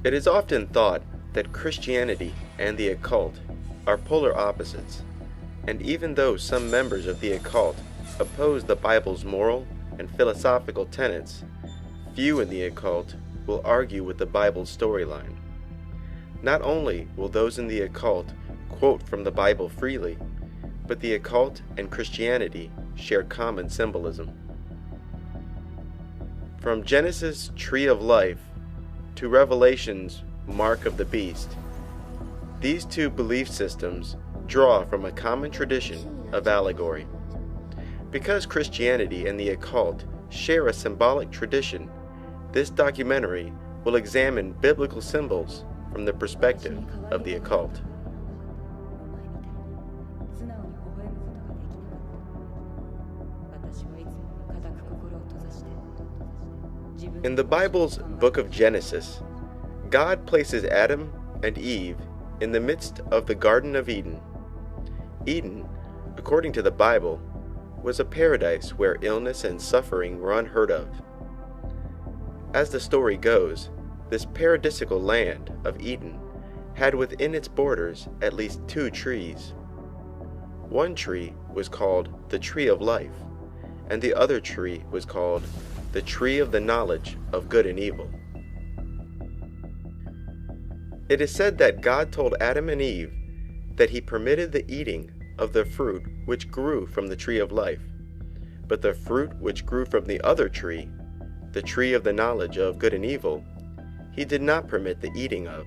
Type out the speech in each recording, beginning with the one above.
It is often thought that Christianity and the occult are polar opposites, and even though some members of the occult oppose the Bible's moral and philosophical tenets, few in the occult will argue with the Bible's storyline. Not only will those in the occult quote from the Bible freely, but the occult and Christianity share common symbolism. From Genesis' Tree of Life to Revelation's Mark of the Beast, these two belief systems draw from a common tradition of allegory. Because Christianity and the occult share a symbolic tradition, this documentary will examine biblical symbols from the perspective of the occult. In the Bible's book of Genesis, God places Adam and Eve in the midst of the Garden of Eden. Eden, according to the Bible, was a paradise where illness and suffering were unheard of. As the story goes, this paradisical land of Eden had within its borders at least two trees. One tree was called the Tree of Life, and the other tree was called the Tree of the Knowledge of Good and Evil. It is said that God told Adam and Eve that he permitted the eating of the fruit which grew from the Tree of Life, but the fruit which grew from the other tree, the Tree of the Knowledge of Good and Evil, he did not permit the eating of.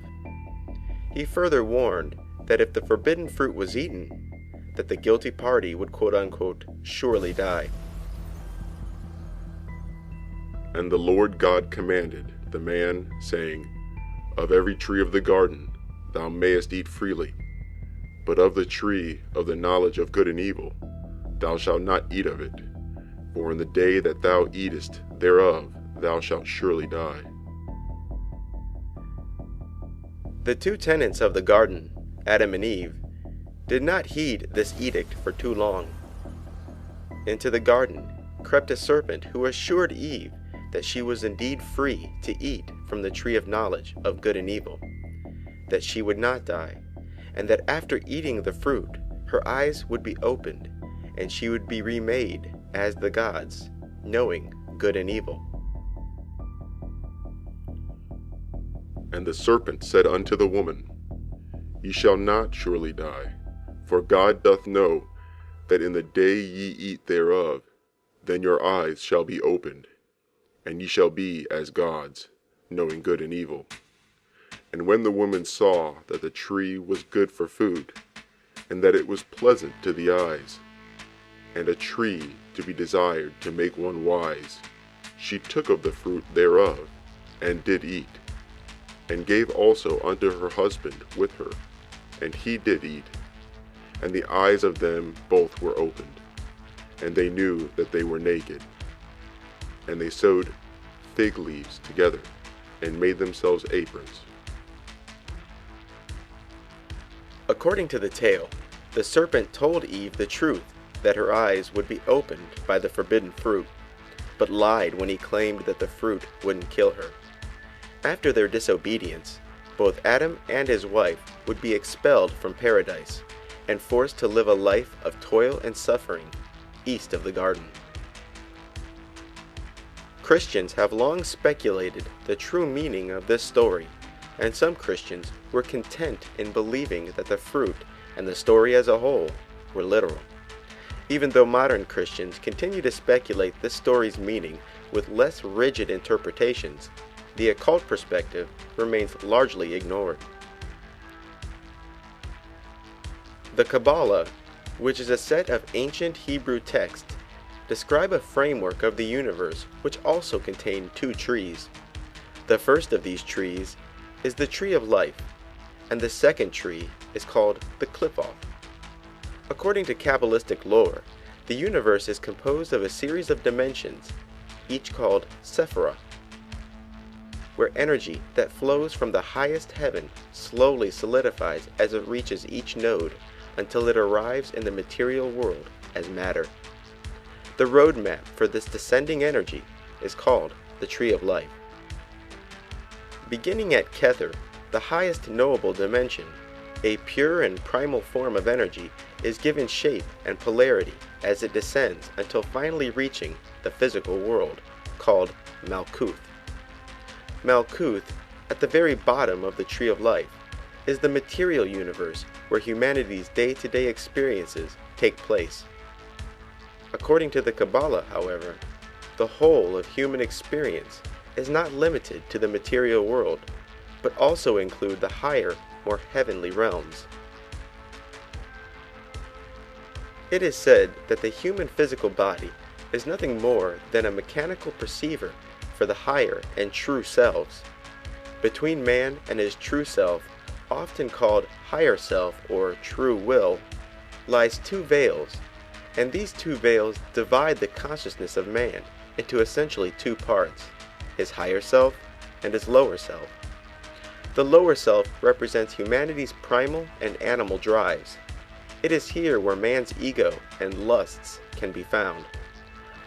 He further warned that if the forbidden fruit was eaten, that the guilty party would quote-unquote surely die. And the Lord God commanded the man, saying, Of every tree of the garden thou mayest eat freely, but of the tree of the knowledge of good and evil thou shalt not eat of it, for in the day that thou eatest thereof thou shalt surely die. The two tenants of the garden, Adam and Eve, did not heed this edict for too long. Into the garden crept a serpent who assured Eve that she was indeed free to eat from the tree of knowledge of good and evil, that she would not die, and that after eating the fruit, her eyes would be opened, and she would be remade as the gods, knowing good and evil. And the serpent said unto the woman, Ye shall not surely die, for God doth know that in the day ye eat thereof, then your eyes shall be opened, and ye shall be as gods, knowing good and evil. And when the woman saw that the tree was good for food, and that it was pleasant to the eyes, and a tree to be desired to make one wise, she took of the fruit thereof, and did eat, and gave also unto her husband with her, and he did eat. And the eyes of them both were opened, and they knew that they were naked. And they sewed fig leaves together, and made themselves aprons. According to the tale, the serpent told Eve the truth that her eyes would be opened by the forbidden fruit, but lied when he claimed that the fruit wouldn't kill her. After their disobedience, both Adam and his wife would be expelled from paradise and forced to live a life of toil and suffering east of the garden. Christians have long speculated the true meaning of this story, and some Christians were content in believing that the fruit and the story as a whole were literal. Even though modern Christians continue to speculate this story's meaning with less rigid interpretations, the occult perspective remains largely ignored. The Kabbalah, which is a set of ancient Hebrew texts, describe a framework of the universe which also contain two trees. The first of these trees is the Tree of Life, and the second tree is called the Clip-Off. According to Kabbalistic lore, the universe is composed of a series of dimensions, each called Sephirah, where energy that flows from the highest heaven slowly solidifies as it reaches each node until it arrives in the material world as matter. The roadmap for this descending energy is called the Tree of Life. Beginning at Kether, the highest knowable dimension, a pure and primal form of energy is given shape and polarity as it descends until finally reaching the physical world, called Malkuth. Malkuth, at the very bottom of the Tree of Life, is the material universe where humanity's day-to-day experiences take place. According to the Kabbalah, however, the whole of human experience is not limited to the material world, but also include the higher, more heavenly realms. It is said that the human physical body is nothing more than a mechanical perceiver for the higher and true selves. Between man and his true self, often called higher self or true will, lies two veils, and these two veils divide the consciousness of man into essentially two parts, his higher self and his lower self. The lower self represents humanity's primal and animal drives. It is here where man's ego and lusts can be found.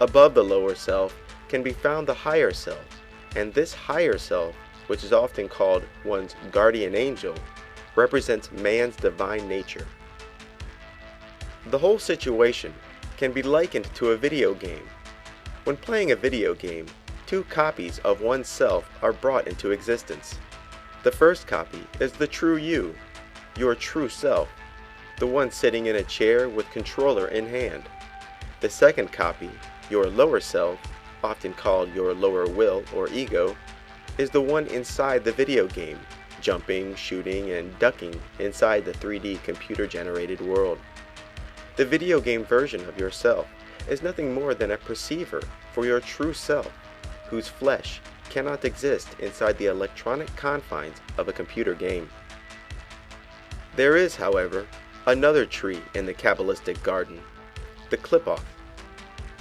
Above the lower self can be found the higher self, and this higher self, which is often called one's guardian angel, represents man's divine nature. The whole situation can be likened to a video game. When playing a video game, two copies of oneself are brought into existence. The first copy is the true you, your true self, the one sitting in a chair with controller in hand. The second copy, your lower self, often called your lower will or ego, is the one inside the video game, jumping, shooting, and ducking inside the 3D computer-generated world. The video game version of yourself is nothing more than a perceiver for your true self, whose flesh cannot exist inside the electronic confines of a computer game. There is, however, another tree in the Kabbalistic garden, the Qliphoth.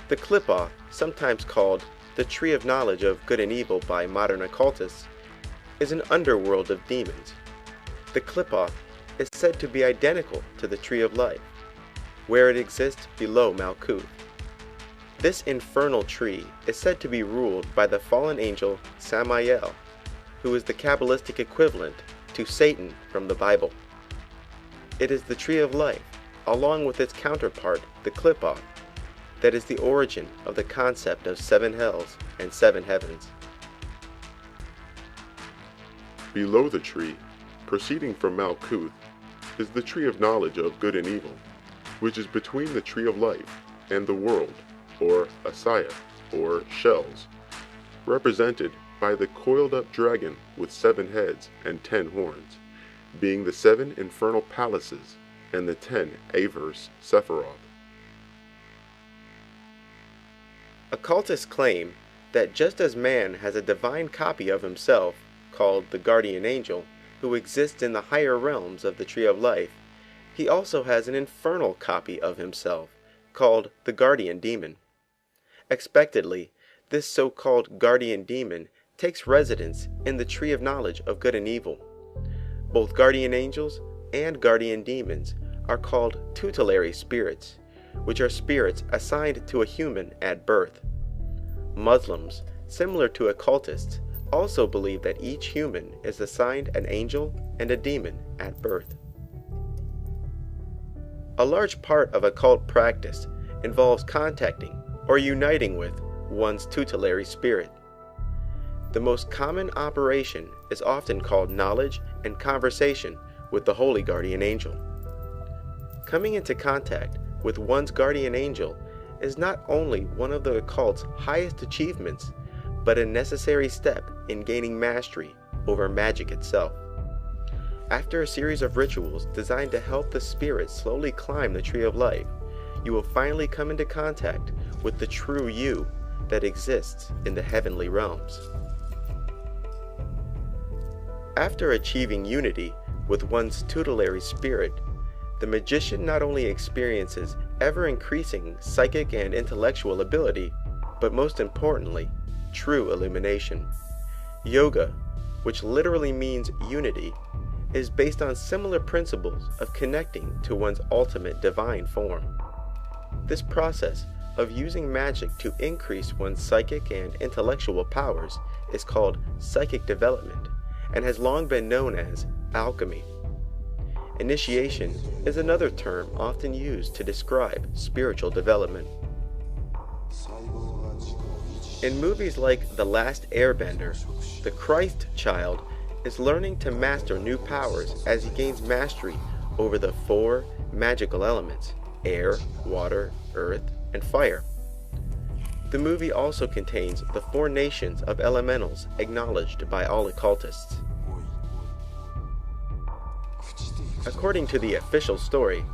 The Qliphoth, sometimes called the Tree of Knowledge of Good and Evil by modern occultists, is an underworld of demons. The Qliphoth is said to be identical to the Tree of Life, where it exists below Malkuth. This infernal tree is said to be ruled by the fallen angel Samael, who is the Kabbalistic equivalent to Satan from the Bible. It is the Tree of Life, along with its counterpart, the Qliphoth, that is the origin of the concept of 7 hells and 7 heavens. Below the tree, proceeding from Malkuth, is the Tree of Knowledge of Good and Evil, which is between the Tree of Life and the world, or Asaya, or shells, represented by the coiled-up dragon with 7 heads and 10 horns, being the 7 infernal palaces and the 10 Averse Sephiroth. Occultists claim that just as man has a divine copy of himself, called the guardian angel, who exists in the higher realms of the Tree of Life, he also has an infernal copy of himself, called the guardian demon. Expectedly, this so-called guardian demon takes residence in the Tree of Knowledge of Good and Evil. Both guardian angels and guardian demons are called tutelary spirits, which are spirits assigned to a human at birth. Muslims, similar to occultists, also believe that each human is assigned an angel and a demon at birth. A large part of occult practice involves contacting or uniting with one's tutelary spirit. The most common operation is often called knowledge and conversation with the holy guardian angel. Coming into contact with one's guardian angel is not only one of the occult's highest achievements, but a necessary step in gaining mastery over magic itself. After a series of rituals designed to help the spirit slowly climb the Tree of Life, you will finally come into contact with the true you that exists in the heavenly realms. After achieving unity with one's tutelary spirit, the magician not only experiences ever-increasing psychic and intellectual ability, but most importantly, true illumination. Yoga, which literally means unity, is based on similar principles of connecting to one's ultimate divine form. This process of using magic to increase one's psychic and intellectual powers is called psychic development and has long been known as alchemy. Initiation is another term often used to describe spiritual development. In movies like The Last Airbender, the Christ child is learning to master new powers as he gains mastery over the four magical elements: air, water, earth, and fire. The movie also contains the four nations of elementals acknowledged by all occultists. According to the official story,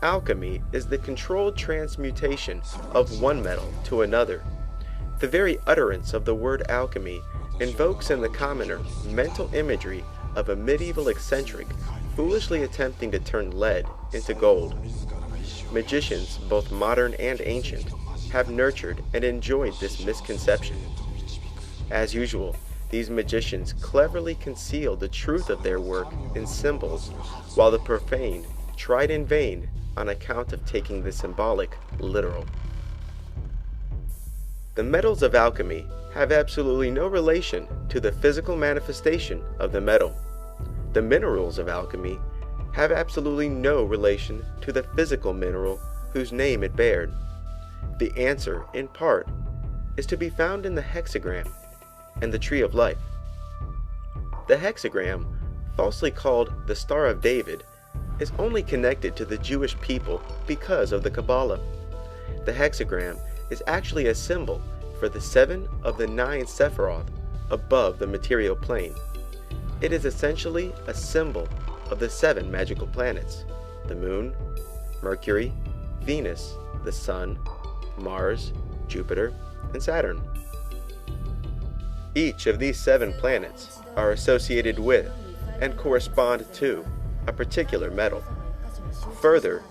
alchemy is the controlled transmutation of one metal to another. The very utterance of the word alchemy invokes in the commoner mental imagery of a medieval eccentric foolishly attempting to turn lead into gold. Magicians, both modern and ancient, have nurtured and enjoyed this misconception. As usual, these magicians cleverly conceal the truth of their work in symbols, while the profane tried in vain on account of taking the symbolic literal. The metals of alchemy have absolutely no relation to the physical manifestation of the metal. The minerals of alchemy have absolutely no relation to the physical mineral whose name it bared. The answer, in part, is to be found in the hexagram and the tree of life. The hexagram, falsely called the Star of David, is only connected to the Jewish people because of the Kabbalah. The hexagram is actually a symbol for the 7 of the 9 Sephiroth above the material plane. It is essentially a symbol of the 7 magical planets: the Moon, Mercury, Venus, the Sun, Mars, Jupiter, and Saturn. Each of these 7 planets are associated with and correspond to a particular metal. Further,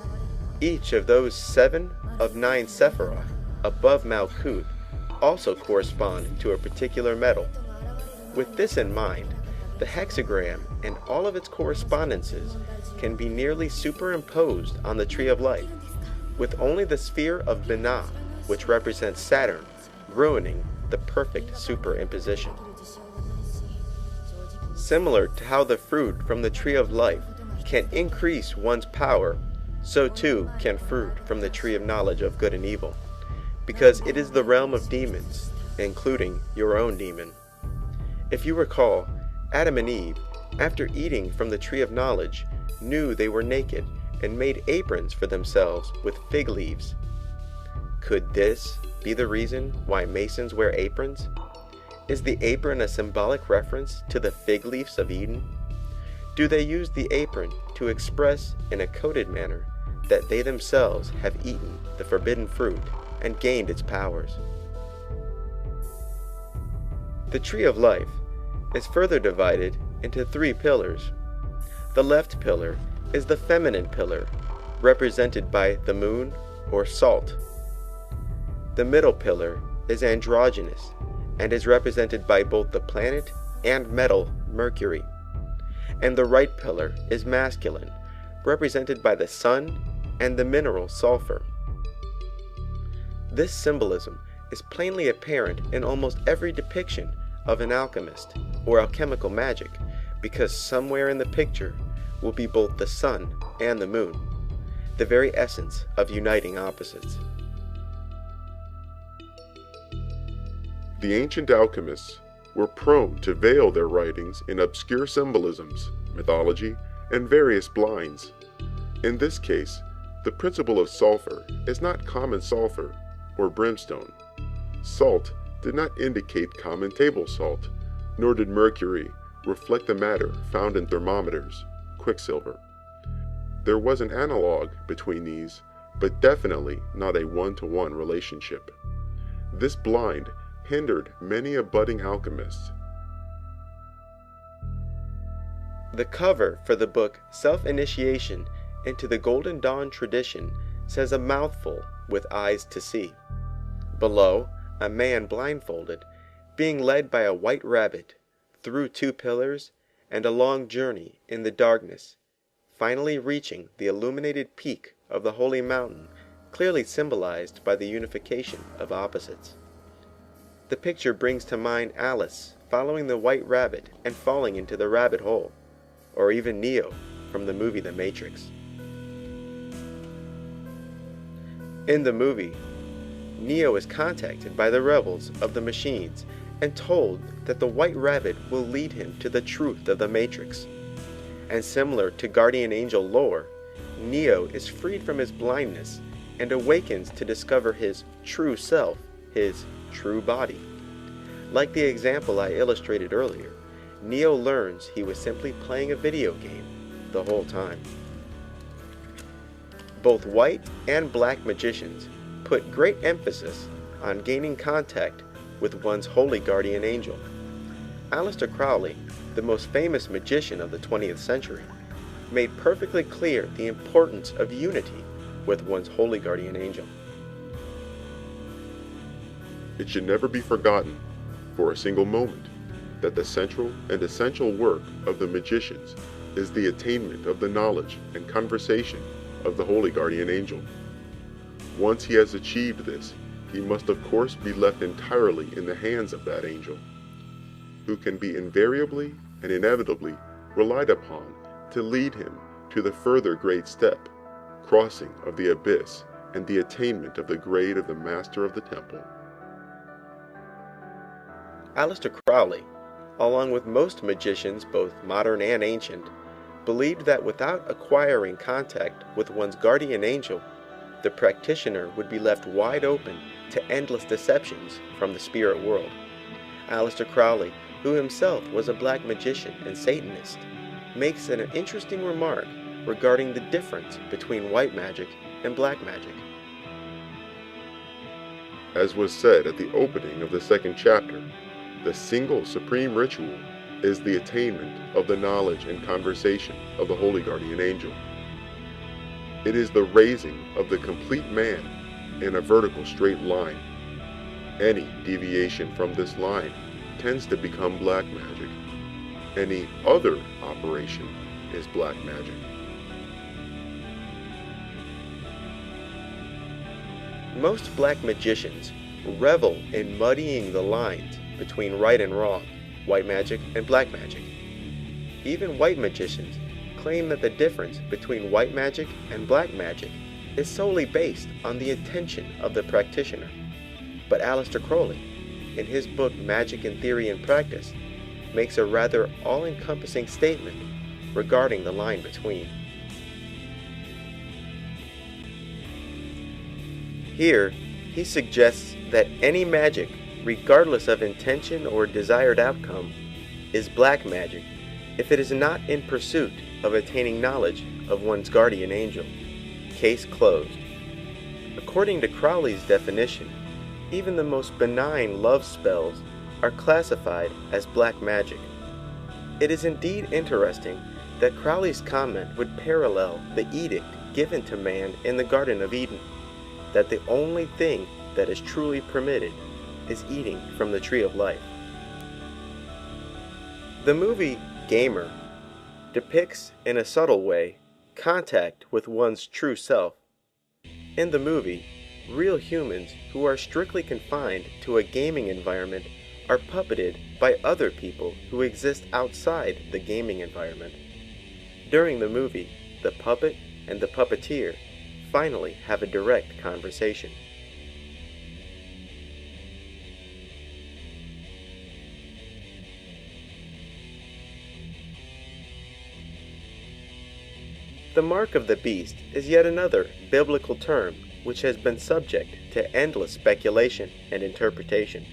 each of those 7 of 9 Sephiroth above Malkuth also correspond to a particular metal. With this in mind, the hexagram and all of its correspondences can be nearly superimposed on the Tree of Life, with only the sphere of Binah, which represents Saturn, ruining the perfect superimposition. Similar to how the fruit from the Tree of Life can increase one's power, so too can fruit from the Tree of Knowledge of Good and Evil, because it is the realm of demons, including your own demon. If you recall, Adam and Eve, after eating from the Tree of Knowledge, knew they were naked and made aprons for themselves with fig leaves. Could this be the reason why Masons wear aprons? Is the apron a symbolic reference to the fig leaves of Eden? Do they use the apron to express in a coded manner that they themselves have eaten the forbidden fruit and gained its powers? The Tree of Life is further divided into 3 pillars. The left pillar is the feminine pillar, represented by the moon or salt. The middle pillar is androgynous and is represented by both the planet and metal Mercury. And the right pillar is masculine, represented by the sun and the mineral sulfur. This symbolism is plainly apparent in almost every depiction of an alchemist or alchemical magic, because somewhere in the picture will be both the sun and the moon, the very essence of uniting opposites. The ancient alchemists were prone to veil their writings in obscure symbolisms, mythology, and various blinds. In this case, the principle of sulfur is not common sulfur or brimstone. Salt did not indicate common table salt, nor did mercury reflect the matter found in thermometers, quicksilver. There was an analog between these, but definitely not a one-to-one relationship. This blind hindered many a budding alchemist. The cover for the book Self-Initiation into the Golden Dawn Tradition says a mouthful with eyes to see. Below, a man blindfolded, being led by a white rabbit through 2 pillars and a long journey in the darkness, finally reaching the illuminated peak of the holy mountain, clearly symbolized by the unification of opposites. The picture brings to mind Alice following the white rabbit and falling into the rabbit hole, or even Neo from the movie The Matrix. In the movie, Neo is contacted by the rebels of the machines and told that the white rabbit will lead him to the truth of the Matrix. And similar to Guardian Angel lore, Neo is freed from his blindness and awakens to discover his true self, his true body. Like the example I illustrated earlier, Neo learns he was simply playing a video game the whole time. Both white and black magicians put great emphasis on gaining contact with one's holy guardian angel. Aleister Crowley, the most famous magician of the 20th century, made perfectly clear the importance of unity with one's holy guardian angel. It should never be forgotten for a single moment that the central and essential work of the magicians is the attainment of the knowledge and conversation of the holy guardian angel. Once he has achieved this, he must of course be left entirely in the hands of that angel, who can be invariably and inevitably relied upon to lead him to the further great step, crossing of the abyss and the attainment of the grade of the Master of the Temple. Aleister Crowley, along with most magicians both modern and ancient, believed that without acquiring contact with one's guardian angel, the practitioner would be left wide open to endless deceptions from the spirit world. Aleister Crowley, who himself was a black magician and Satanist, makes an interesting remark regarding the difference between white magic and black magic. As was said at the opening of the second chapter, the single supreme ritual is the attainment of the knowledge and conversation of the holy guardian angel. It is the raising of the complete man in a vertical straight line. Any deviation from this line tends to become black magic. Any other operation is black magic. Most black magicians revel in muddying the lines between right and wrong, white magic and black magic. Even white magicians claim that the difference between white magic and black magic is solely based on the intention of the practitioner. But Aleister Crowley, in his book Magic in Theory and Practice, makes a rather all-encompassing statement regarding the line between. Here, he suggests that any magic, regardless of intention or desired outcome, is black magic if it is not in pursuit of attaining knowledge of one's guardian angel. Case closed. According to Crowley's definition, even the most benign love spells are classified as black magic. It is indeed interesting that Crowley's comment would parallel the edict given to man in the Garden of Eden, that the only thing that is truly permitted is eating from the tree of life. The movie Gamer depicts in a subtle way contact with one's true self. In the movie, real humans who are strictly confined to a gaming environment are puppeted by other people who exist outside the gaming environment. During the movie, the puppet and the puppeteer finally have a direct conversation. The mark of the beast is yet another biblical term which has been subject to endless speculation and interpretation.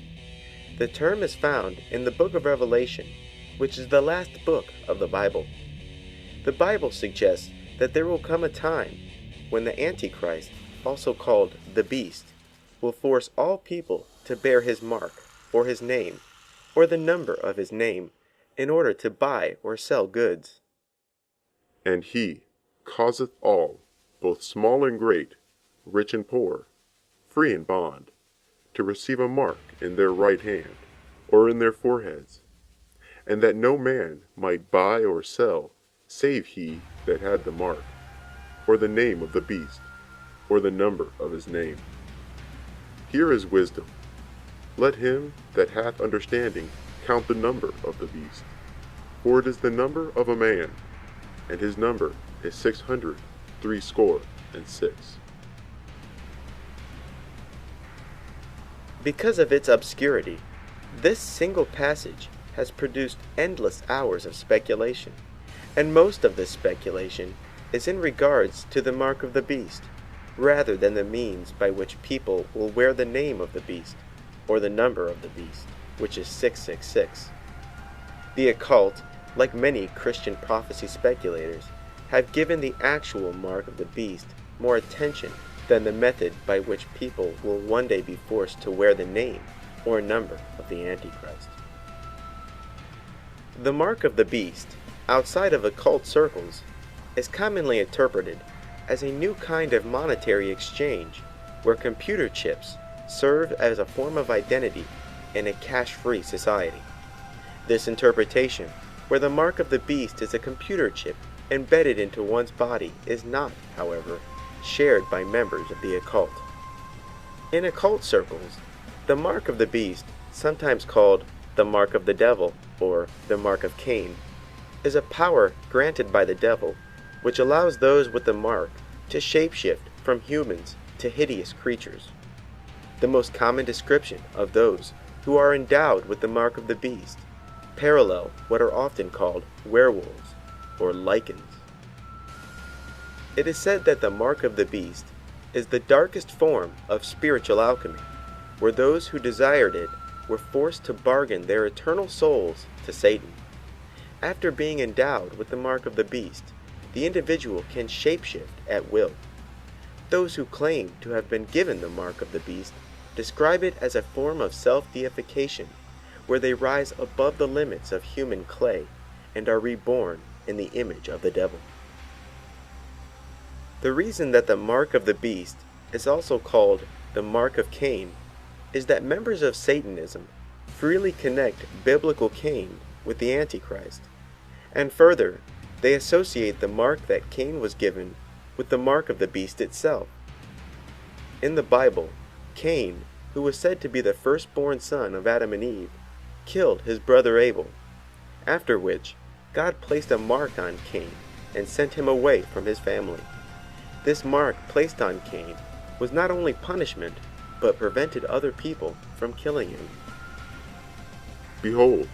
The term is found in the book of Revelation, which is the last book of the Bible. The Bible suggests that there will come a time when the Antichrist, also called the beast, will force all people to bear his mark, or his name, or the number of his name, in order to buy or sell goods. And he causeth all, both small and great, rich and poor, free and bond, to receive a mark in their right hand, or in their foreheads, and that no man might buy or sell, save he that had the mark, or the name of the beast, or the number of his name. Here is wisdom. Let him that hath understanding count the number of the beast, for it is the number of a man, and his number is 666. Because of its obscurity, this single passage has produced endless hours of speculation, and most of this speculation is in regards to the mark of the beast, rather than the means by which people will wear the name of the beast, or the number of the beast, which is 666. The occult, like many Christian prophecy speculators, have given the actual mark of the beast more attention than the method by which people will one day be forced to wear the name or number of the Antichrist. The mark of the beast, outside of occult circles, is commonly interpreted as a new kind of monetary exchange where computer chips serve as a form of identity in a cash-free society. This interpretation, where the mark of the beast is a computer chip embedded into one's body, is not, however, shared by members of the occult. In occult circles, the mark of the beast, sometimes called the mark of the devil or the mark of Cain, is a power granted by the devil which allows those with the mark to shapeshift from humans to hideous creatures. The most common description of those who are endowed with the mark of the beast parallel what are often called werewolves or lycans. It is said that the mark of the beast is the darkest form of spiritual alchemy, where those who desired it were forced to bargain their eternal souls to Satan. After being endowed with the mark of the beast, the individual can shapeshift at will. Those who claim to have been given the mark of the beast describe it as a form of self-deification, where they rise above the limits of human clay and are reborn in the image of the devil. The reason that the mark of the beast is also called the mark of Cain is that members of Satanism freely connect biblical Cain with the Antichrist, and further, they associate the mark that Cain was given with the mark of the beast itself. In the Bible, Cain, who was said to be the firstborn son of Adam and Eve, killed his brother Abel, after which God placed a mark on Cain and sent him away from his family. This mark placed on Cain was not only punishment, but prevented other people from killing him. Behold,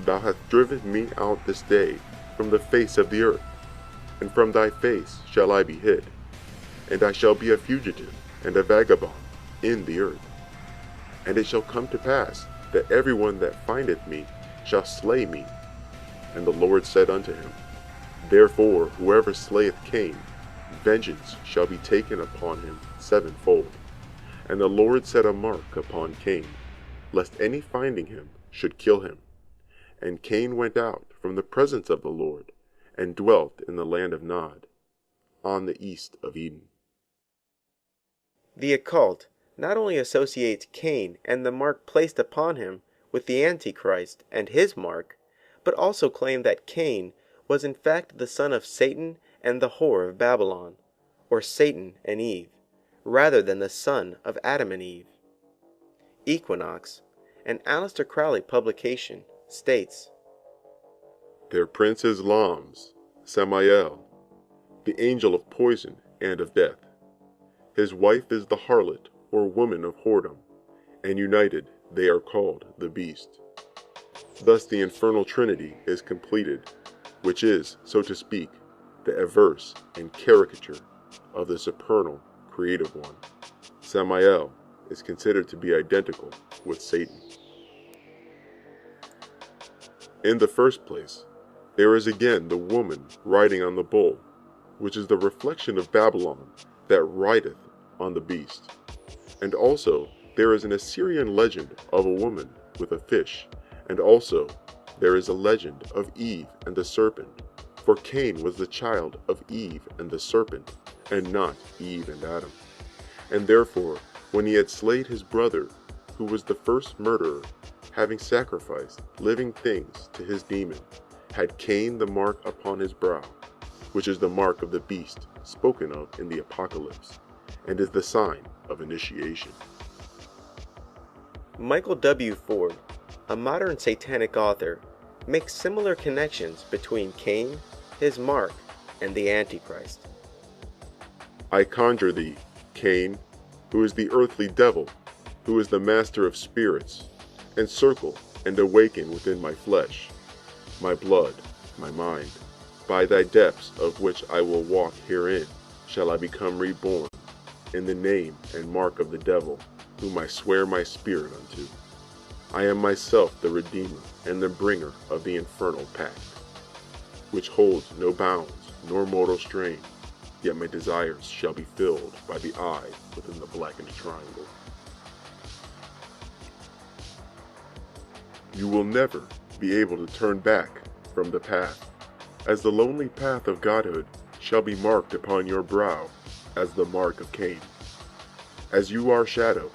thou hast driven me out this day from the face of the earth, and from thy face shall I be hid, and I shall be a fugitive and a vagabond in the earth. And it shall come to pass that everyone that findeth me shall slay me. And the Lord said unto him, Therefore whoever slayeth Cain, vengeance shall be taken upon him sevenfold. And the Lord set a mark upon Cain, lest any finding him should kill him. And Cain went out from the presence of the Lord, and dwelt in the land of Nod, on the east of Eden. The occult not only associates Cain and the mark placed upon him with the Antichrist and his mark, but also claim that Cain was in fact the son of Satan and the whore of Babylon, or Satan and Eve, rather than the son of Adam and Eve. Equinox, an Aleister Crowley publication, states, Their prince is Lams, Samael, the angel of poison and of death. His wife is the harlot, or woman of whoredom, and united they are called the beast. Thus the infernal trinity is completed, which is, so to speak, the averse and caricature of the supernal creative one. Samael is considered to be identical with Satan. In the first place, there is again the woman riding on the bull, which is the reflection of Babylon that rideth on the beast. And also there is an Assyrian legend of a woman with a fish, and also there is a legend of Eve and the serpent, for Cain was the child of Eve and the serpent, and not Eve and Adam. And therefore, when he had slayed his brother, who was the first murderer, having sacrificed living things to his demon, had Cain the mark upon his brow, which is the mark of the beast spoken of in the Apocalypse, and is the sign of initiation. Michael W. Ford, a modern satanic author, makes similar connections between Cain, his mark, and the Antichrist. I conjure thee, Cain, who is the earthly devil, who is the master of spirits, encircle and awaken within my flesh, my blood, my mind. By thy depths of which I will walk herein shall I become reborn, in the name and mark of the devil, whom I swear my spirit unto. I am myself the Redeemer and the bringer of the infernal pact, which holds no bounds nor mortal strain, yet my desires shall be filled by the eye within the blackened triangle. You will never be able to turn back from the path, as the lonely path of godhood shall be marked upon your brow as the mark of Cain. As you are shadow,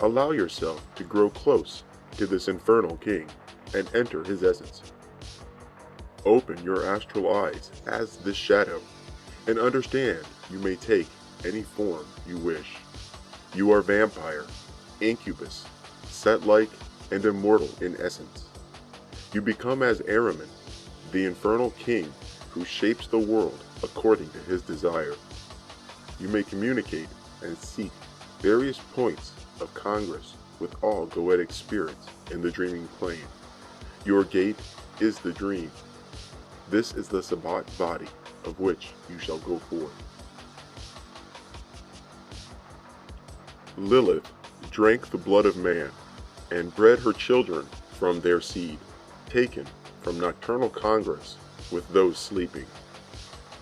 allow yourself to grow close to this infernal king and enter his essence. Open your astral eyes as this shadow and understand you may take any form you wish. You are vampire, incubus, set-like, and immortal in essence. You become as Ahriman, the infernal king who shapes the world according to his desire. You may communicate and seek various points of congress with all goetic spirits in the dreaming plane. Your gate is the dream. This is the Sabbat body of which you shall go forth. Lilith drank the blood of man and bred her children from their seed, taken from nocturnal congress with those sleeping.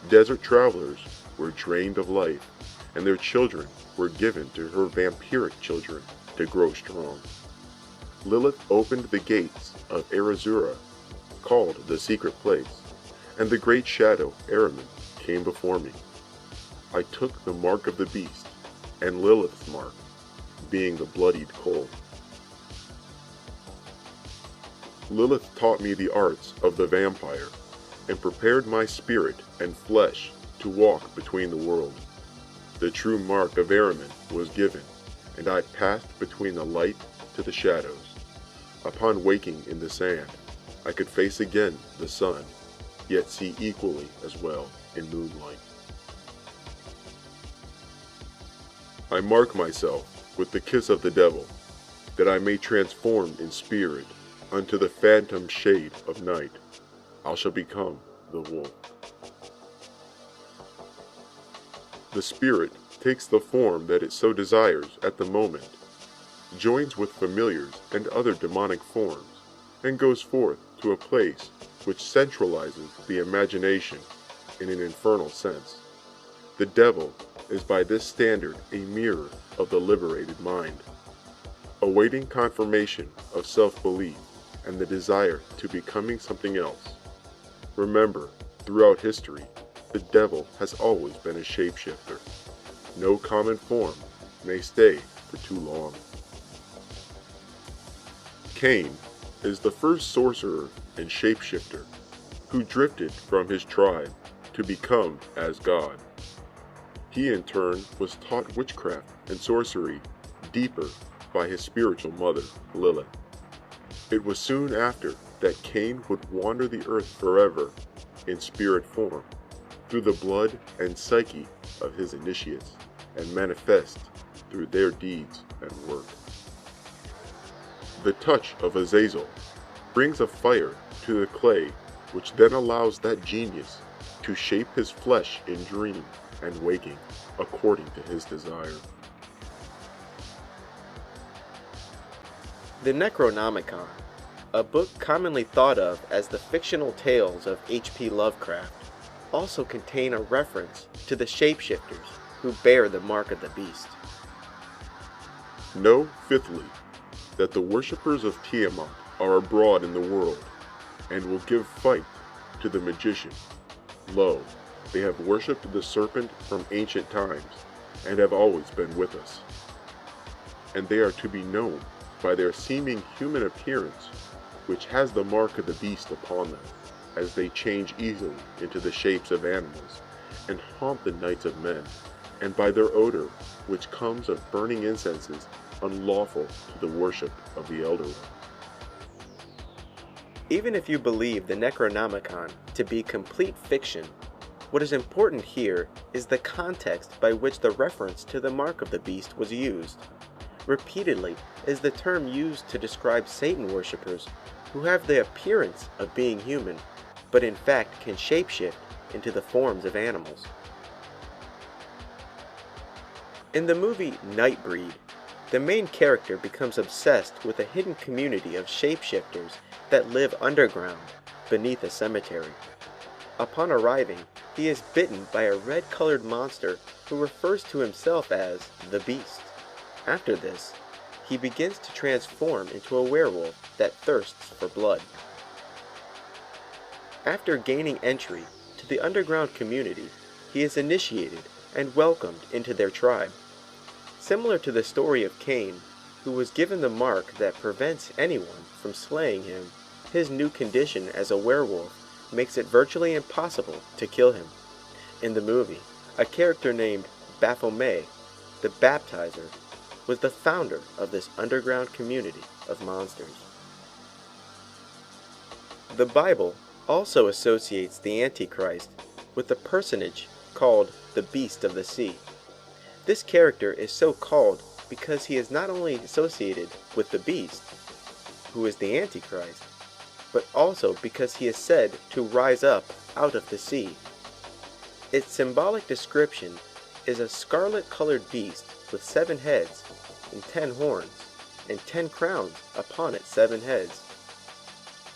Desert travelers were drained of life, and their children were given to her vampiric children to grow strong. Lilith opened the gates of Arazura, called the secret place, and the great shadow Ahriman came before me. I took the mark of the beast, and Lilith's mark, being the bloodied coal. Lilith taught me the arts of the vampire, and prepared my spirit and flesh to walk between the world. The true mark of Ahriman was given, and I passed between the light to the shadows. Upon waking in the sand, I could face again the sun, yet see equally as well in moonlight. I mark myself with the kiss of the devil, that I may transform in spirit unto the phantom shade of night. I shall become the wolf. The spirit takes the form that it so desires at the moment, joins with familiars and other demonic forms, and goes forth to a place which centralizes the imagination in an infernal sense. The devil is by this standard a mirror of the liberated mind, awaiting confirmation of self-belief and the desire to becoming something else. Remember, throughout history, the devil has always been a shapeshifter. No common form may stay for too long. Cain is the first sorcerer and shapeshifter who drifted from his tribe to become as God. He in turn was taught witchcraft and sorcery deeper by his spiritual mother, Lilith. It was soon after that Cain would wander the earth forever in spirit form, through the blood and psyche of his initiates, and manifest through their deeds and work. The touch of Azazel brings a fire to the clay, which then allows that genius to shape his flesh in dream and waking according to his desire. The Necronomicon, a book commonly thought of as the fictional tales of H.P. Lovecraft, also contain a reference to the shapeshifters who bear the mark of the beast. Know, fifthly, that the worshippers of Tiamat are abroad in the world, and will give fight to the magician. Lo, they have worshipped the serpent from ancient times, and have always been with us. And they are to be known by their seeming human appearance, which has the mark of the beast upon them, as they change easily into the shapes of animals, and haunt the nights of men, and by their odor, which comes of burning incenses unlawful to the worship of the Elder One. Even if you believe the Necronomicon to be complete fiction, what is important here is the context by which the reference to the mark of the beast was used. Repeatedly is the term used to describe Satan worshippers who have the appearance of being human, but in fact can shapeshift into the forms of animals. In the movie Nightbreed, the main character becomes obsessed with a hidden community of shapeshifters that live underground, beneath a cemetery. Upon arriving, he is bitten by a red-colored monster who refers to himself as the Beast. After this, he begins to transform into a werewolf that thirsts for blood. After gaining entry to the underground community, he is initiated and welcomed into their tribe. Similar to the story of Cain, who was given the mark that prevents anyone from slaying him, his new condition as a werewolf makes it virtually impossible to kill him. In the movie, a character named Baphomet, the Baptizer, was the founder of this underground community of monsters. The Bible also associates the Antichrist with a personage called the Beast of the Sea. This character is so called because he is not only associated with the beast, who is the Antichrist, but also because he is said to rise up out of the sea. Its symbolic description is a scarlet-colored beast with 7 heads and 10 horns, and 10 crowns upon its 7 heads.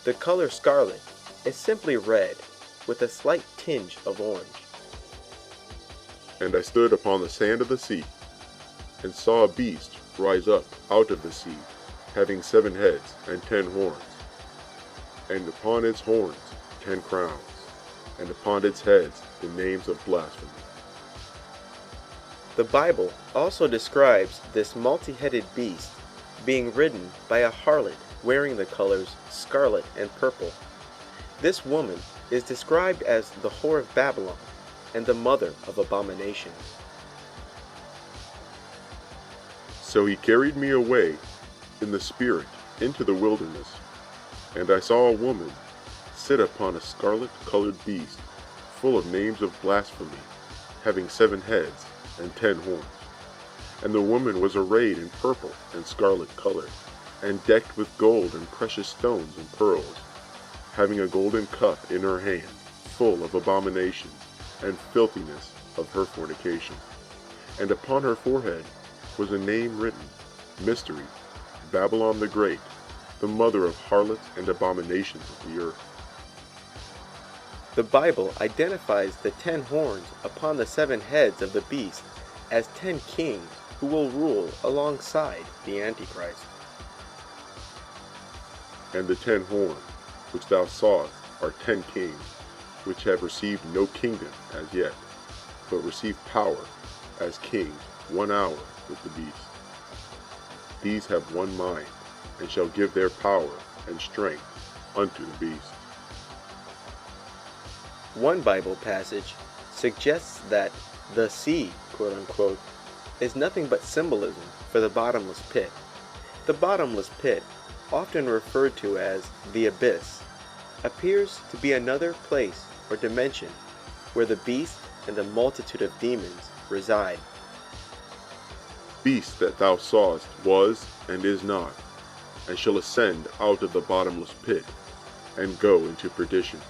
The color scarlet is simply red with a slight tinge of orange. And I stood upon the sand of the sea, and saw a beast rise up out of the sea, having 7 heads and 10 horns, and upon its horns 10 crowns, and upon its heads the names of blasphemy. The Bible also describes this multi-headed beast being ridden by a harlot wearing the colors scarlet and purple. This woman is described as the whore of Babylon and the mother of abominations. So he carried me away in the spirit into the wilderness, and I saw a woman sit upon a scarlet-colored beast, full of names of blasphemy, having 7 heads and 10 horns. And the woman was arrayed in purple and scarlet color, and decked with gold and precious stones and pearls, having a golden cup in her hand, full of abominations and filthiness of her fornication. And upon her forehead was a name written, Mystery, Babylon the Great, the mother of harlots and abominations of the earth. The Bible identifies the 10 horns upon the 7 heads of the beast as 10 kings who will rule alongside the Antichrist. And the 10 horns which thou sawest are 10 kings, which have received no kingdom as yet, but receive power as kings 1 hour with the beast. These have one mind, and shall give their power and strength unto the beast. One Bible passage suggests that the sea, quote-unquote, is nothing but symbolism for the bottomless pit. The bottomless pit, often referred to as the abyss, appears to be another place or dimension where the beast and the multitude of demons reside. Beast that thou sawest was and is not, and shall ascend out of the bottomless pit, and go into perdition.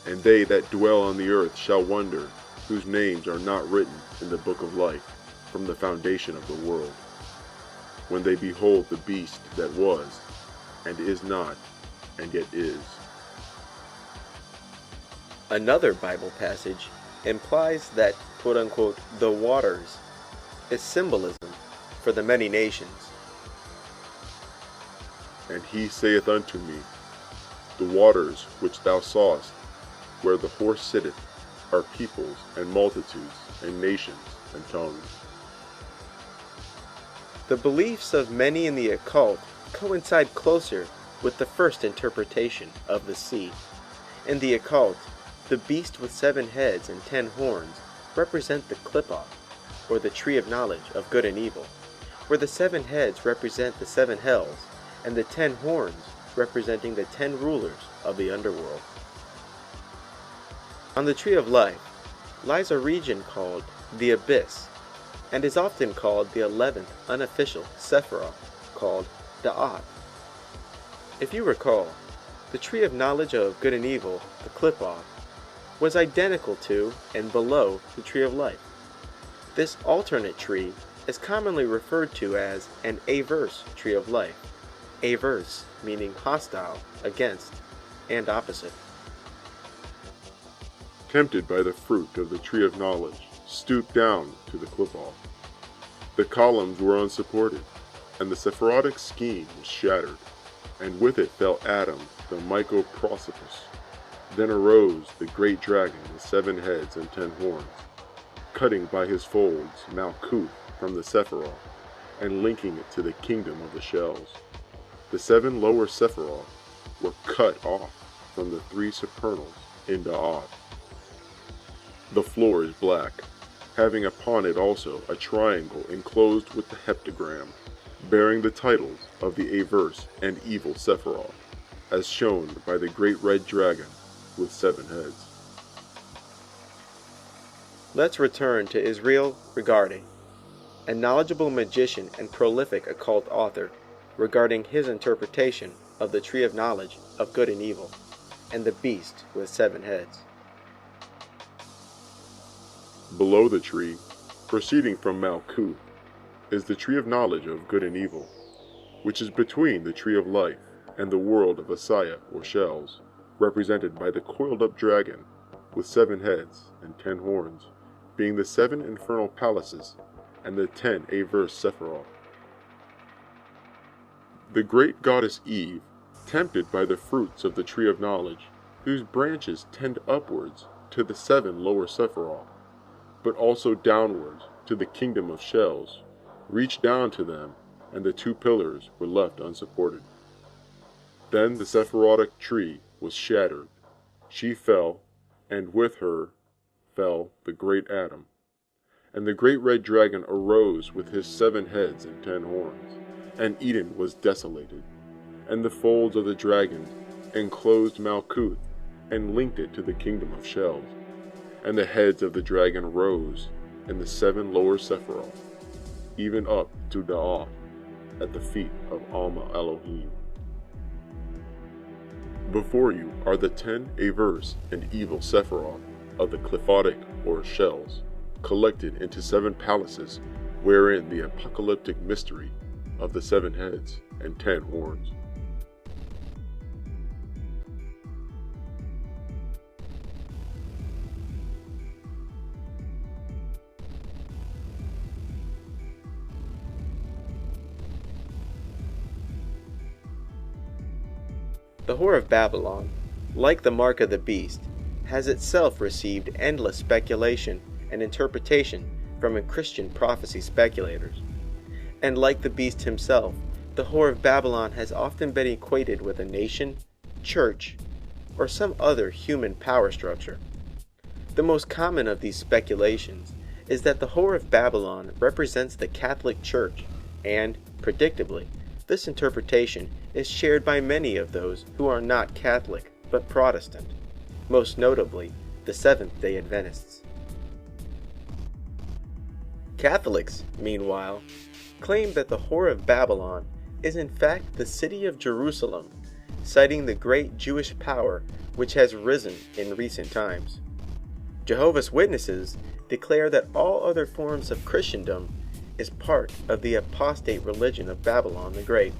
And they that dwell on the earth shall wonder, whose names are not written in the book of life from the foundation of the world, when they behold the beast that was, and is not, and yet is. Another Bible passage implies that, quote-unquote, the waters is symbolism for the many nations. And he saith unto me, The waters which thou sawest, where the horse sitteth, are peoples and multitudes and nations and tongues. The beliefs of many in the occult coincide closer with the first interpretation of the sea. In the occult, the beast with 7 heads and 10 horns represent the Qliphoth, or the tree of knowledge of good and evil, where the 7 heads represent the 7 hells, and the 10 horns representing the 10 rulers of the underworld. On the Tree of Life lies a region called the Abyss, and is often called the 11th unofficial Sephiroth, called Da'at. If you recall, the Tree of Knowledge of Good and Evil, the Qliphoth, was identical to and below the Tree of Life. This alternate tree is commonly referred to as an averse Tree of Life, averse meaning hostile, against, and opposite. Tempted by the fruit of the Tree of Knowledge, stooped down to the Qliphoth. The columns were unsupported, and the Sephirotic scheme was shattered, and with it fell Adam, the Mycoprosopus. Then arose the great dragon with 7 heads and 10 horns, cutting by his folds Malkuth from the Sephiroth, and linking it to the kingdom of the shells. The 7 lower Sephiroth were cut off from the 3 supernals in Da'at. The floor is black, having upon it also a triangle enclosed with the heptagram, bearing the titles of the averse and evil Sephiroth, as shown by the great red dragon with 7 heads. Let's return to Israel Regardie, a knowledgeable magician and prolific occult author, regarding his interpretation of the Tree of Knowledge of Good and Evil, and the beast with 7 heads. Below the tree, proceeding from Malkuth, is the Tree of Knowledge of Good and Evil, which is between the Tree of Life and the world of Asaya or Shells, represented by the coiled-up dragon with 7 heads and 10 horns, being the 7 infernal palaces and the 10 averse Sephiroth. The great goddess Eve, tempted by the fruits of the Tree of Knowledge, whose branches tend upwards to the 7 lower Sephiroth, but also downwards to the kingdom of Shells, reached down to them, and the 2 pillars were left unsupported. Then the Sephirotic tree was shattered. She fell, and with her fell the great Adam. And the great red dragon arose with his 7 heads and 10 horns, and Eden was desolated. And the folds of the dragon enclosed Malkuth, and linked it to the kingdom of Shells. And the heads of the dragon rose, and the 7 lower Sephiroth, even up to Da'at, at the feet of Alma Elohim. Before you are the 10 averse and evil Sephiroth of the Qliphotic or Shells, collected into 7 palaces, wherein the apocalyptic mystery of the 7 heads and 10 horns. The Whore of Babylon, like the Mark of the Beast, has itself received endless speculation and interpretation from Christian prophecy speculators. And like the beast himself, the Whore of Babylon has often been equated with a nation, church, or some other human power structure. The most common of these speculations is that the Whore of Babylon represents the Catholic Church, and, predictably, this interpretation is shared by many of those who are not Catholic but Protestant, most notably the Seventh-day Adventists. Catholics, meanwhile, claim that the Whore of Babylon is in fact the city of Jerusalem, citing the great Jewish power which has risen in recent times. Jehovah's Witnesses declare that all other forms of Christendom is part of the apostate religion of Babylon the Great.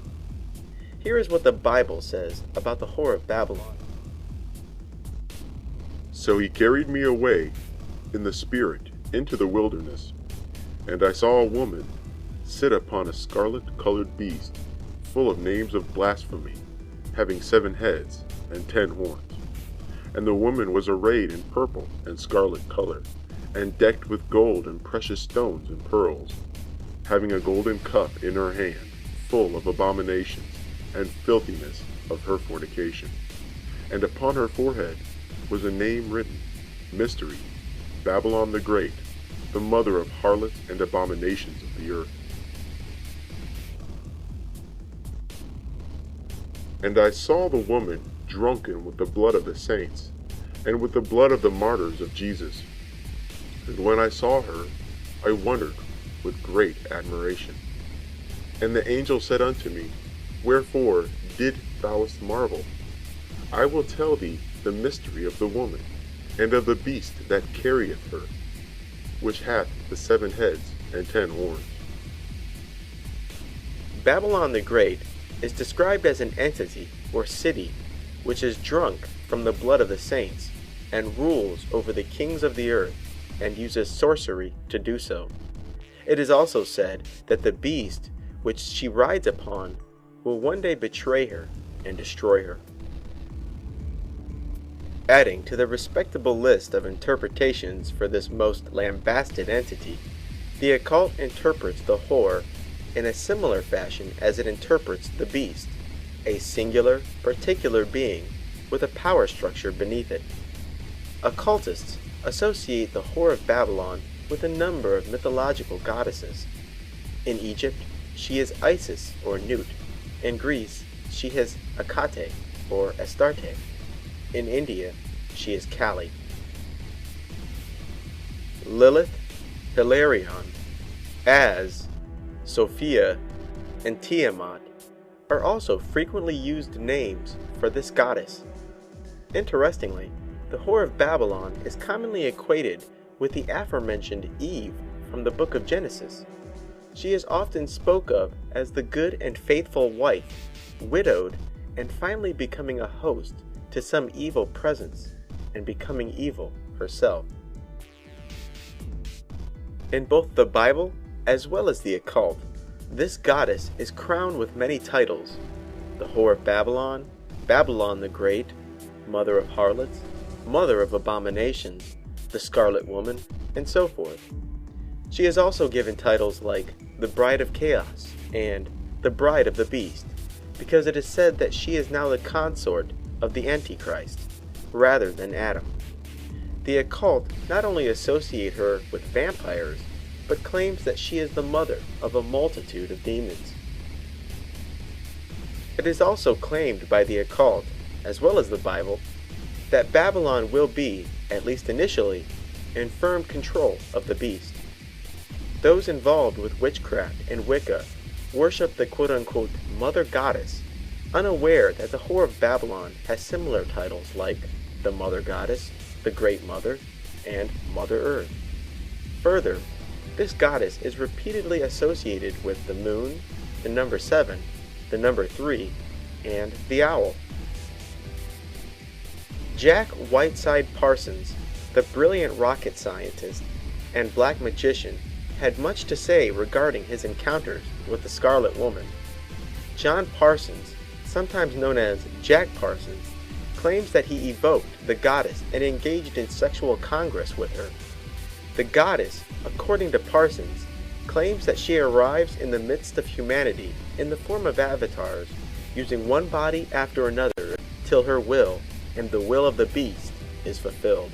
Here is what the Bible says about the Whore of Babylon. So he carried me away in the spirit into the wilderness, and I saw a woman sit upon a scarlet-colored beast, full of names of blasphemy, having 7 heads and 10 horns. And the woman was arrayed in purple and scarlet color, and decked with gold and precious stones and pearls, having a golden cup in her hand, full of abominations and filthiness of her fornication. And upon her forehead was a name written, Mystery, Babylon the Great, the mother of harlots and abominations of the earth. And I saw the woman drunken with the blood of the saints, and with the blood of the martyrs of Jesus. And when I saw her, I wondered with great admiration. And the angel said unto me, Wherefore didst thou marvel? I will tell thee the mystery of the woman, and of the beast that carrieth her, which hath the 7 heads and 10 horns. Babylon the Great is described as an entity or city which is drunk from the blood of the saints and rules over the kings of the earth and uses sorcery to do so. It is also said that the beast which she rides upon will one day betray her and destroy her. Adding to the respectable list of interpretations for this most lambasted entity, the occult interprets the whore in a similar fashion as it interprets the beast, a singular, particular being with a power structure beneath it. Occultists associate the whore of Babylon with a number of mythological goddesses. In Egypt, she is Isis or Nut. In Greece, she is Hecate or Astarte. In India, she is Kali. Lilith, Hilarion, Az, Sophia, and Tiamat are also frequently used names for this goddess. Interestingly, the whore of Babylon is commonly equated with the aforementioned Eve from the book of Genesis. She is often spoke of as the good and faithful wife, widowed, and finally becoming a host to some evil presence and becoming evil herself. In both the Bible as well as the occult, this goddess is crowned with many titles: the whore of Babylon, Babylon the Great, mother of harlots, mother of abominations, the Scarlet Woman, and so forth. She is also given titles like the Bride of Chaos and the Bride of the Beast, because it is said that she is now the consort of the Antichrist, rather than Adam. The occult not only associate her with vampires, but claims that she is the mother of a multitude of demons. It is also claimed by the occult, as well as the Bible, that Babylon will be, at least initially, in firm control of the beast. Those involved with witchcraft and Wicca worship the quote-unquote mother goddess, unaware that the whore of Babylon has similar titles like the mother goddess, the great mother, and Mother Earth. Further, this goddess is repeatedly associated with the moon, the number 7, the number 3, and the owl. Jack Whiteside Parsons, the brilliant rocket scientist and black magician, had much to say regarding his encounters with the Scarlet Woman. John Parsons, sometimes known as Jack Parsons, claims that he evoked the goddess and engaged in sexual congress with her. The goddess, according to Parsons, claims that she arrives in the midst of humanity in the form of avatars, using one body after another till her will and the will of the beast is fulfilled.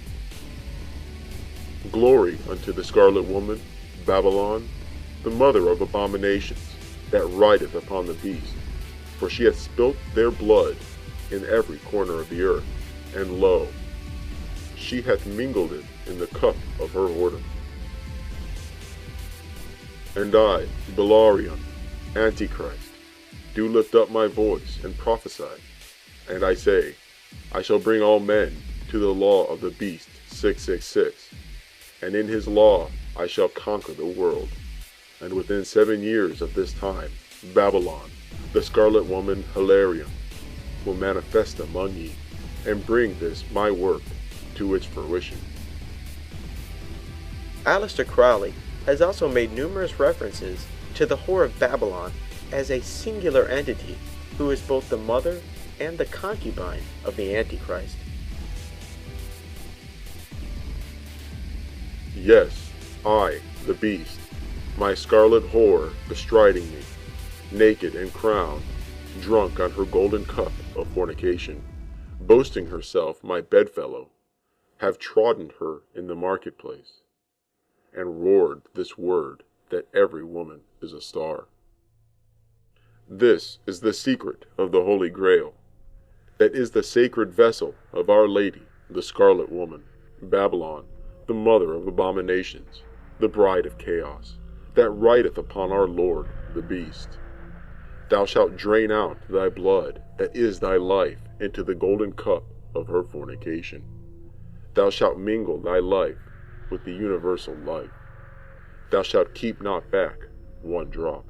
Glory unto the Scarlet Woman, Babylon, the mother of abominations, that rideth upon the beast. For she hath spilt their blood in every corner of the earth, and lo, she hath mingled it in the cup of her whoredom. And I, Belarion, Antichrist, do lift up my voice and prophesy, and I say, I shall bring all men to the law of the beast 666, and in his law I shall conquer the world. And within 7 years of this time, Babylon, the Scarlet Woman Hilarion, will manifest among ye, and bring this my work to its fruition. Aleister Crowley has also made numerous references to the whore of Babylon as a singular entity who is both the mother and the concubine of the Antichrist. Yes, I, the beast, my scarlet whore bestriding me, naked and crowned, drunk on her golden cup of fornication, boasting herself my bedfellow, have trodden her in the marketplace, and roared this word that every woman is a star. This is the secret of the Holy Grail, that is the sacred vessel of Our Lady, the Scarlet Woman, Babylon, the mother of abominations, the bride of chaos, that rideth upon our Lord, the beast. Thou shalt drain out thy blood, that is thy life, into the golden cup of her fornication. Thou shalt mingle thy life with the universal life. Thou shalt keep not back one drop.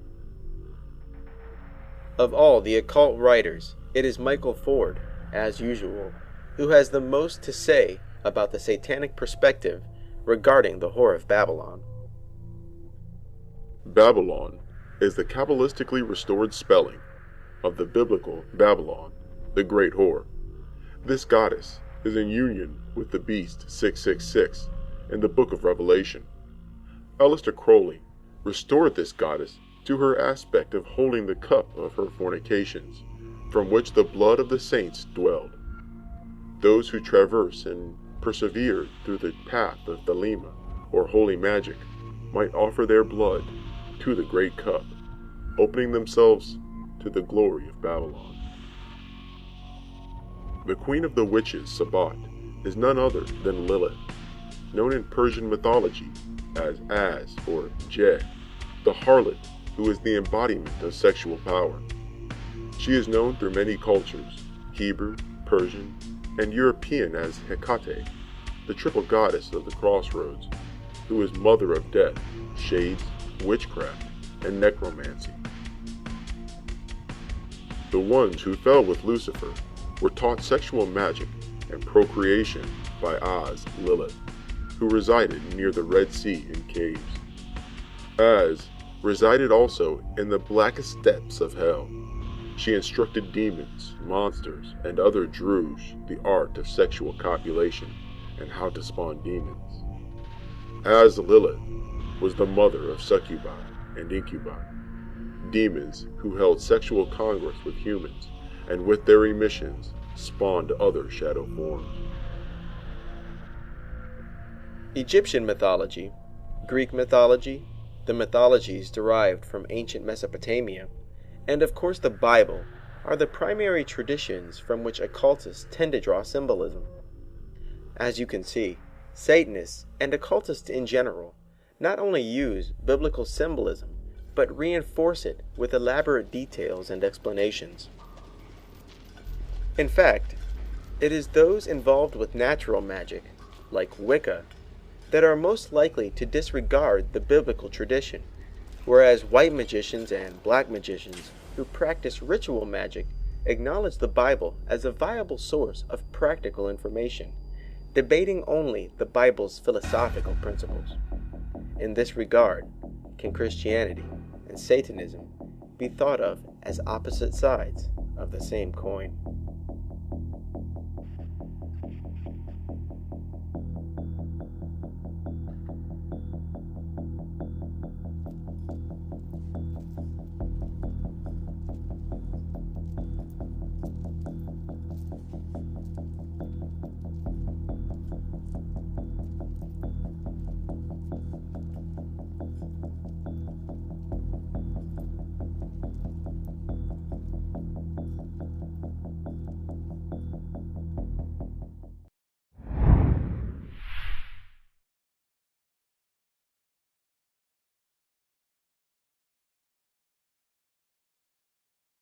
Of all the occult writers, it is Michael Ford, as usual, who has the most to say about the satanic perspective regarding the Whore of Babylon. Babylon is the Kabbalistically restored spelling of the biblical Babylon, the Great Whore. This goddess is in union with the beast 666 in the book of Revelation. Aleister Crowley restored this goddess to her aspect of holding the cup of her fornications, from which the blood of the saints dwelled. Those who traverse and persevere through the path of Thelema, or holy magic, might offer their blood to the great cup, opening themselves to the glory of Babylon. The queen of the witches, Sabat, is none other than Lilith, known in Persian mythology as or Je, the harlot who is the embodiment of sexual power. She is known through many cultures, Hebrew, Persian, and European as Hecate, the triple goddess of the crossroads, who is mother of death, shades, witchcraft, and necromancy. The ones who fell with Lucifer were taught sexual magic and procreation by Az, Lilith, who resided near the Red Sea in caves. Az resided also in the blackest depths of hell. She instructed demons, monsters, and other Druze the art of sexual copulation and how to spawn demons. Az Lilith was the mother of succubi and incubi, demons who held sexual congress with humans, and with their emissions spawned other shadow forms. Egyptian mythology, Greek mythology, the mythologies derived from ancient Mesopotamia, and of course the Bible are the primary traditions from which occultists tend to draw symbolism. As you can see, Satanists and occultists in general not only use biblical symbolism, but reinforce it with elaborate details and explanations. In fact, it is those involved with natural magic, like Wicca, that are most likely to disregard the biblical tradition, whereas white magicians and black magicians who practice ritual magic acknowledge the Bible as a viable source of practical information, debating only the Bible's philosophical principles. In this regard, can Christianity and Satanism be thought of as opposite sides of the same coin?